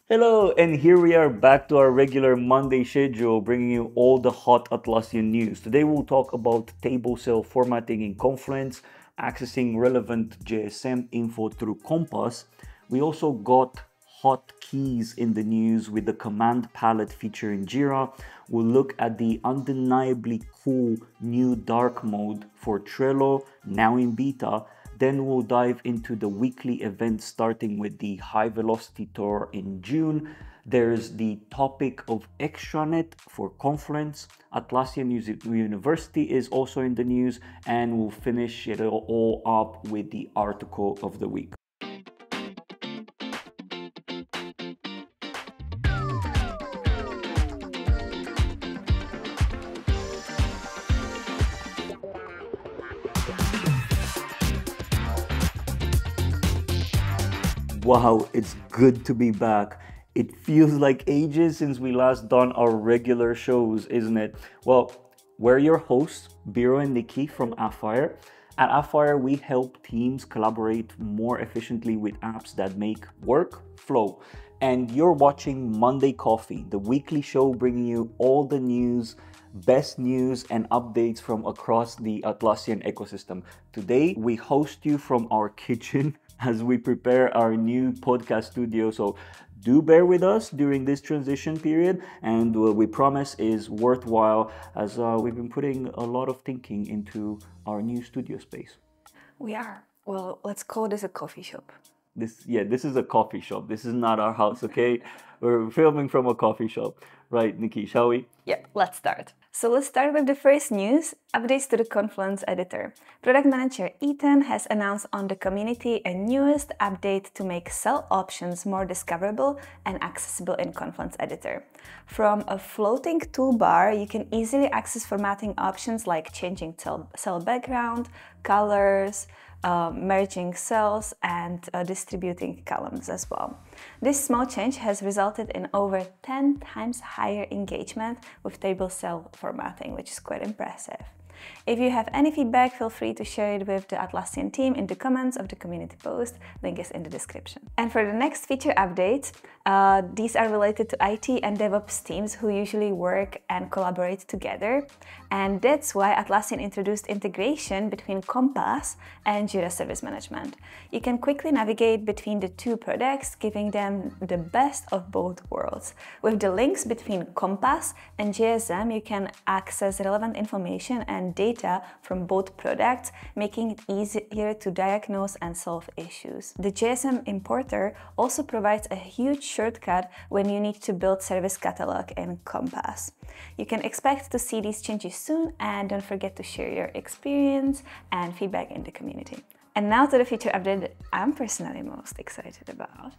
Hello, and here we are back to our regular Monday schedule, bringing you all the hot Atlassian news. Today we'll talk about table cell formatting in Confluence, accessing relevant JSM info through Compass. We also got hot keys in the news with the command palette feature in Jira. We'll look at the undeniably cool new dark mode for Trello, now in beta. Then we'll dive into the weekly events, starting with the High Velocity Tour in June. There's the topic of extranet for Confluence. Atlassian University is also in the news, and we'll finish it all up with the article of the week. Wow, it's good to be back. It feels like ages since we last done our regular shows, isn't it? Well, we're your hosts, Biro and Nikki from Appfire. At Appfire, we help teams collaborate more efficiently with apps that make work flow. And you're watching Monday Coffee, the weekly show bringing you all the news, best news and updates from across the Atlassian ecosystem. Today, we host you from our kitchen as we prepare our new podcast studio. So do bear with us during this transition period, and we promise is worthwhile as we've been putting a lot of thinking into our new studio space. We are. Well, let's call this a coffee shop. This is a coffee shop. This is not our house, okay? We're filming from a coffee shop. Right, Nikki, shall we? Yeah, let's start. So let's start with the first news, updates to the Confluence editor. Product manager Ethan has announced on the community a newest update to make cell options more discoverable and accessible in Confluence editor. From a floating toolbar, you can easily access formatting options like changing cell background, colors, merging cells, and distributing columns as well. This small change has resulted in over 10 times higher engagement with table cell formatting, which is quite impressive. If you have any feedback, feel free to share it with the Atlassian team in the comments of the community post. Link is in the description. And for the next feature updates, these are related to IT and DevOps teams who usually work and collaborate together. And that's why Atlassian introduced integration between Compass and Jira Service Management. You can quickly navigate between the two products, giving them the best of both worlds. With the links between Compass and JSM, you can access relevant information and data from both products, making it easier to diagnose and solve issues. The JSM importer also provides a huge shortcut when you need to build service catalog in Compass. You can expect to see these changes soon, and don't forget to share your experience and feedback in the community. And now to the feature update that I'm personally most excited about.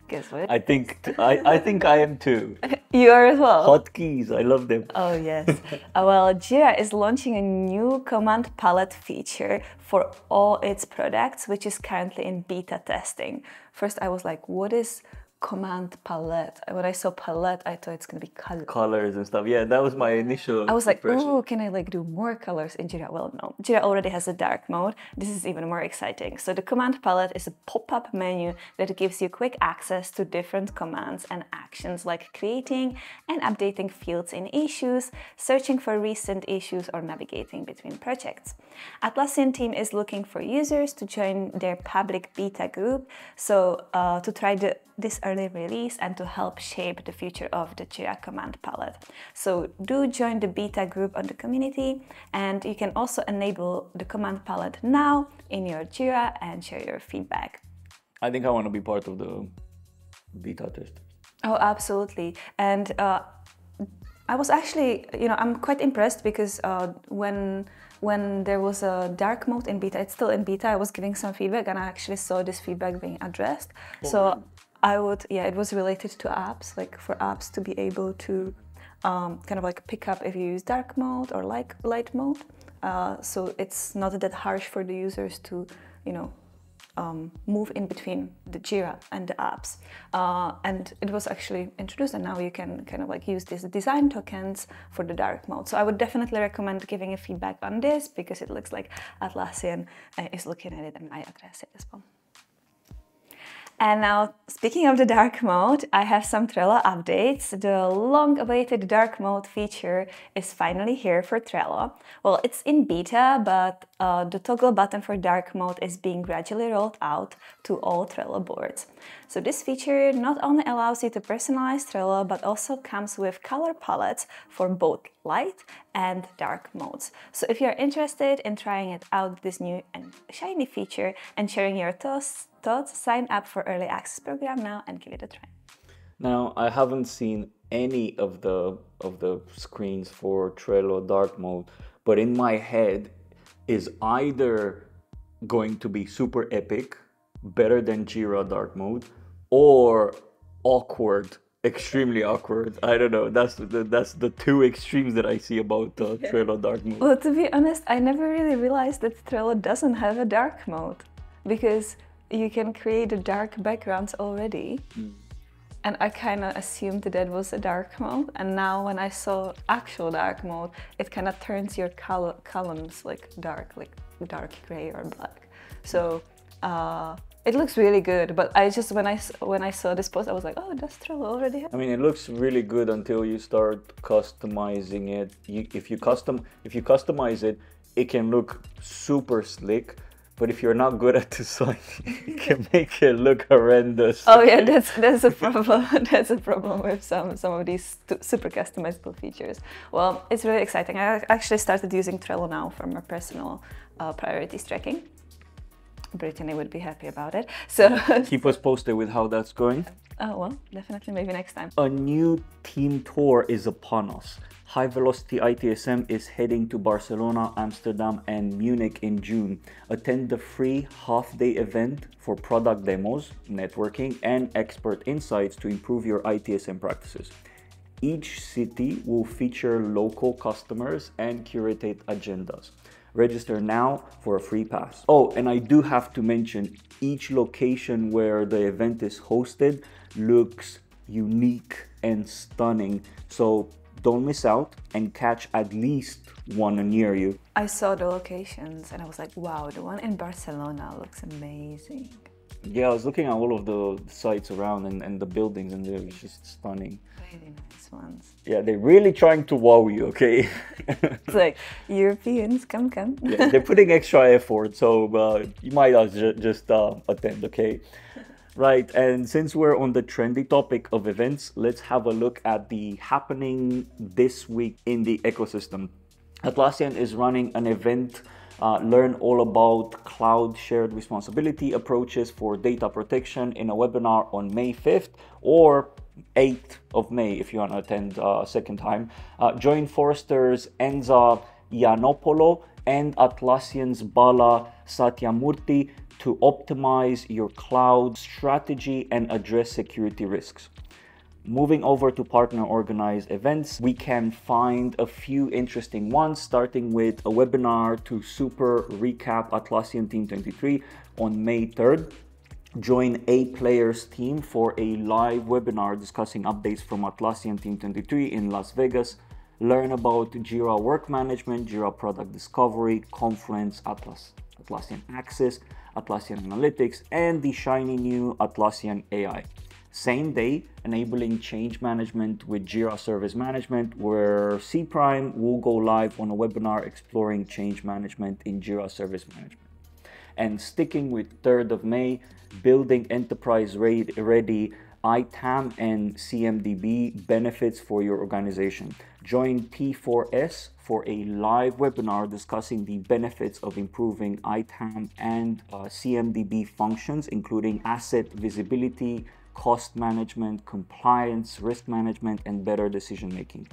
Guess what? I think I am too. You are as well. Hotkeys, I love them. Oh yes. Well, Jira is launching a new command palette feature for all its products, which is currently in beta testing. First, I was like, what is command palette? When I saw palette, I thought it's gonna be colors and stuff. Yeah, that was my initial I was like, impression. oh, can I like do more colors in Jira? Well, no. Jira already has a dark mode. This is even more exciting. So the command palette is a pop-up menu that gives you quick access to different commands and actions like creating and updating fields in issues, searching for recent issues, or navigating between projects. Atlassian team is looking for users to join their public beta group, so to try this early release and to help shape the future of the Jira command palette. So do join the beta group on the community, and you can also enable the command palette now in your Jira and share your feedback. I think I want to be part of the beta test. Oh, absolutely. And I was actually, I'm quite impressed because when there was a dark mode in beta, it's still in beta, I was giving some feedback and I actually saw this feedback being addressed. So it was related to apps, like for apps to be able to kind of like pick up if you use dark mode or like light mode. So it's not that harsh for the users to, move in between the Jira and the apps. And it was actually introduced, and now you can kind of like use these design tokens for the dark mode. So I would definitely recommend giving a feedback on this because it looks like Atlassian is looking at it and might address it as well. And now, speaking of the dark mode, I have some Trello updates. The long-awaited dark mode feature is finally here for Trello. Well, it's in beta, but the toggle button for dark mode is being gradually rolled out to all Trello boards. So this feature not only allows you to personalize Trello, but also comes with color palettes for both light and dark modes. So if you're interested in trying it out, this new and shiny feature, and sharing your thoughts, sign up for early access program now and give it a try. Now, I haven't seen any of the screens for Trello dark mode, but in my head is either going to be super epic, better than Jira dark mode, or awkward, extremely awkward. I don't know. That's the two extremes that I see about Trello dark mode. Well, to be honest, I never really realized that Trello doesn't have a dark mode, because you can create the dark backgrounds already. And I kind of assumed that was a dark mode. And now when I saw actual dark mode, it kind of turns your columns like dark gray or black. So it looks really good. But I just, when I saw this post, I was like, oh, does Trello already have? I mean, it looks really good until you start customizing it. If you customize it, it can look super slick. But if you're not good at design, you can make it look horrendous. Oh yeah, that's a problem. That's a problem with some of these super customizable features. Well, it's really exciting. I actually started using Trello now for my personal priorities tracking. Brittany would be happy about it. So keep us posted with how that's going. Oh well, definitely, maybe next time. A new team tour is upon us. High Velocity ITSM is heading to Barcelona, Amsterdam, and Munich in June. Attend the free half-day event for product demos, networking, and expert insights to improve your ITSM practices. Each city will feature local customers and curated agendas. Register now for a free pass. Oh, and I do have to mention, each location where the event is hosted looks unique and stunning. So don't miss out and catch at least one near you. I saw the locations and I was like, wow, the one in Barcelona looks amazing. Yeah, I was looking at all of the sites around and the buildings, and they're just stunning. Really nice ones. Yeah, they're really trying to wow you, okay? It's like, Europeans, come. Yeah, they're putting extra effort, so you might just attend, okay? Right, and since we're on the trendy topic of events, let's have a look at the happening this week in the ecosystem. Atlassian is running an event, learn all about cloud shared responsibility approaches for data protection, in a webinar on May 5th or 8th of May if you want to attend a second time. Join Forrester's Enza Yiannopoulos and Atlassian's Bala Satyamurthy to optimize your cloud strategy and address security risks. Moving over to partner organized events, we can find a few interesting ones, starting with a webinar to super recap Atlassian Team 23 on May 3rd. Join A Players team for a live webinar discussing updates from Atlassian Team 23 in Las Vegas. Learn about Jira Work Management, Jira Product Discovery, Confluence, Atlassian Access, Atlassian Analytics, and the shiny new Atlassian AI. Same day, enabling change management with Jira Service Management, where C Prime will go live on a webinar exploring change management in Jira Service Management. And sticking with 3rd of May, building enterprise-ready ITAM and CMDB benefits for your organization. Join T4S for a live webinar discussing the benefits of improving ITAM and CMDB functions, including asset visibility, cost management, compliance, risk management, and better decision making.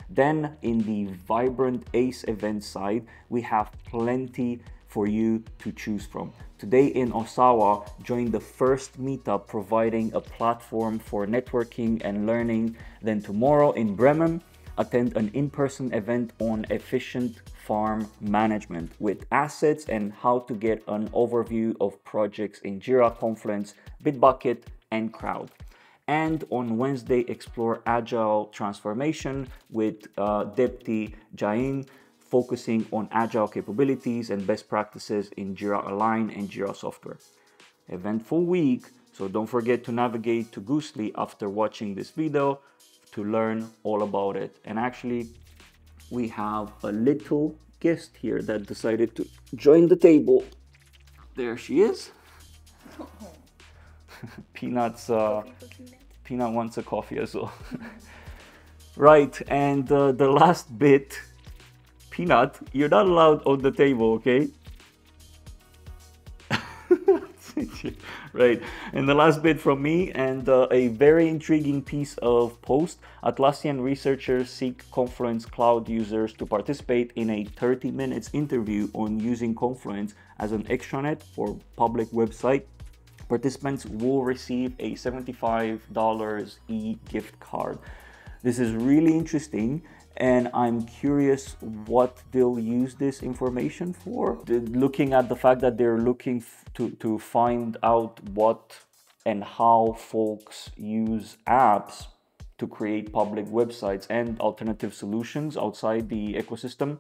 Then in the vibrant ACE event side, we have plenty for you to choose from. Today in Osawa, join the first meetup providing a platform for networking and learning. Then tomorrow in Bremen, attend an in-person event on efficient farm management with assets and how to get an overview of projects in Jira, Confluence, Bitbucket, and Crowd. And on Wednesday, explore Agile transformation with Depti Jain, focusing on Agile capabilities and best practices in Jira Align and Jira Software. Eventful week, So don't forget to navigate to Goosely after watching this video to learn all about it. And actually, we have a little guest here that decided to join the table. There she is. Peanut wants a coffee as well. Right, and the last bit, Peanut, you're not allowed on the table, okay? Right, and the last bit from me, and a very intriguing piece of post. Atlassian researchers seek Confluence Cloud users to participate in a 30 minutes interview on using Confluence as an extranet or public website. Participants will receive a $75 e-gift card. This is really interesting, and I'm curious what they'll use this information for. Looking at the fact that they're looking to find out what and how folks use apps to create public websites and alternative solutions outside the ecosystem.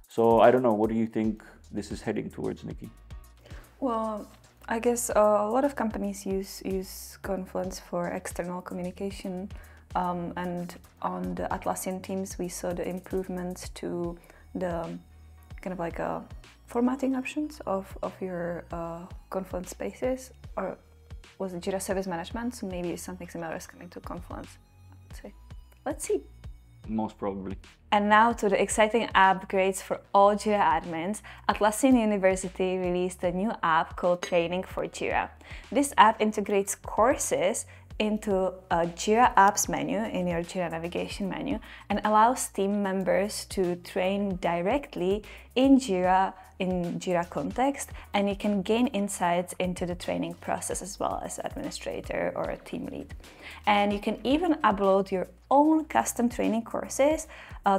So I don't know, what do you think this is heading towards, Nikki? Well, I guess a lot of companies use Confluence for external communication. And on the Atlassian teams, we saw the improvements to the kind of like formatting options of your Confluence spaces, or was it Jira Service Management? So maybe something similar is coming to Confluence. Let's see. Most probably. And now to the exciting upgrades for all Jira admins. Atlassian University released a new app called Training for Jira. This app integrates courses into a Jira Apps menu in your Jira navigation menu and allows team members to train directly in Jira context, and you can gain insights into the training process as well as administrator or a team lead. And you can even upload your own custom training courses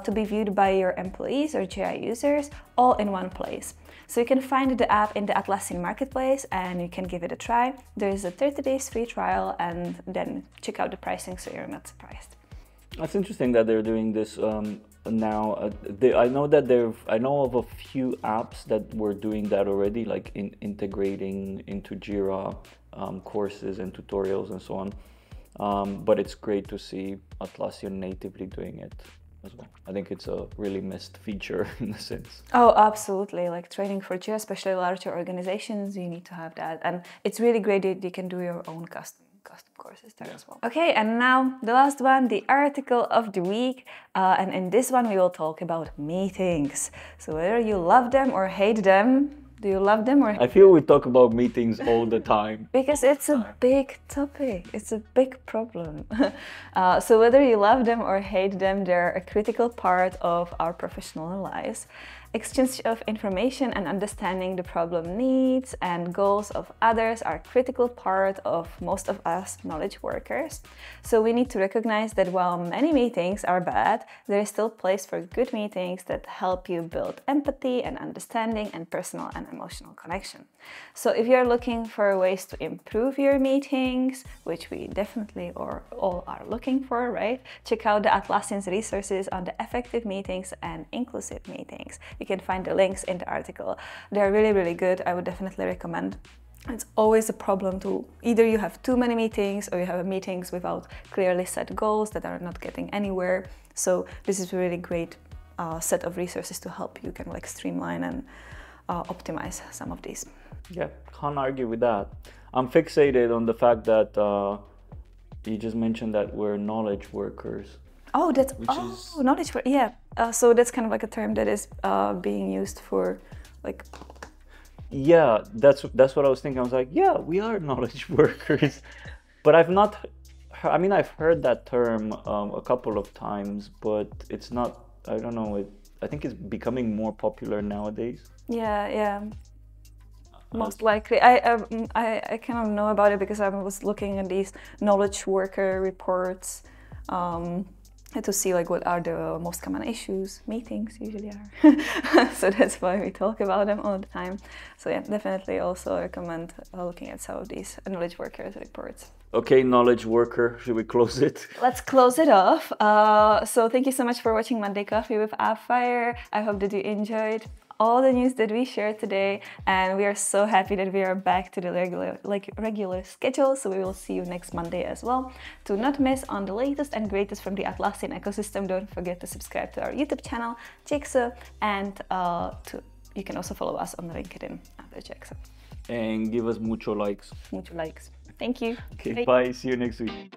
to be viewed by your employees or Jira users all in one place. So you can find the app in the Atlassian Marketplace and you can give it a try. There is a 30 days free trial, and then check out the pricing so you're not surprised. That's interesting that they're doing this now. I know of a few apps that were doing that already, like integrating into Jira courses and tutorials and so on. But it's great to see Atlassian natively doing it as well. I think it's a really missed feature in a sense. Oh, absolutely. Like training for Jira, especially larger organizations, you need to have that. And it's really great that you can do your own custom courses there as well. Okay, and now the last one, the article of the week. And in this one, we will talk about meetings. So whether you love them or hate them, do you love them or hate them? I feel we talk about meetings all the time. Because it's a big topic. It's a big problem. So whether you love them or hate them, they're a critical part of our professional lives. Exchange of information and understanding the problem needs and goals of others are a critical part of most of us knowledge workers. So we need to recognize that while many meetings are bad, there is still place for good meetings that help you build empathy and understanding and personal and emotional connection. So if you're looking for ways to improve your meetings, which we definitely all are looking for, right? Check out the Atlassian's resources on the effective meetings and inclusive meetings. You can find the links in the article. They're really, really good. I would definitely recommend. It's always a problem to either you have too many meetings or you have meetings without clearly set goals that are not getting anywhere. So this is a really great set of resources to help you kind of like streamline and optimize some of these. Yeah, can't argue with that. I'm fixated on the fact that you just mentioned that we're knowledge workers. Oh, knowledge work. Yeah. So that's kind of like a term that is being used for like. Yeah, that's what I was thinking. I was like, yeah, we are knowledge workers, but I've heard that term a couple of times, but it's not. I don't know. I think it's becoming more popular nowadays. Yeah. Most likely. I kind of know about it because I was looking at these knowledge worker reports to see like what are the most common issues meetings usually are. So that's why we talk about them all the time. So yeah, definitely also recommend looking at some of these knowledge workers reports. Okay, knowledge worker, should we close it? Let's close it off. So thank you so much for watching Monday Coffee with Appfire. I hope that you enjoyed. all the news that we shared today, and we are so happy that we are back to the regular schedule. So we will see you next Monday as well. To not miss on the latest and greatest from the Atlassian ecosystem, don't forget to subscribe to our YouTube channel, Jexo, and you can also follow us on LinkedIn under Jexo. And give us mucho likes. Mucho likes. Thank you. Okay, bye. See you next week.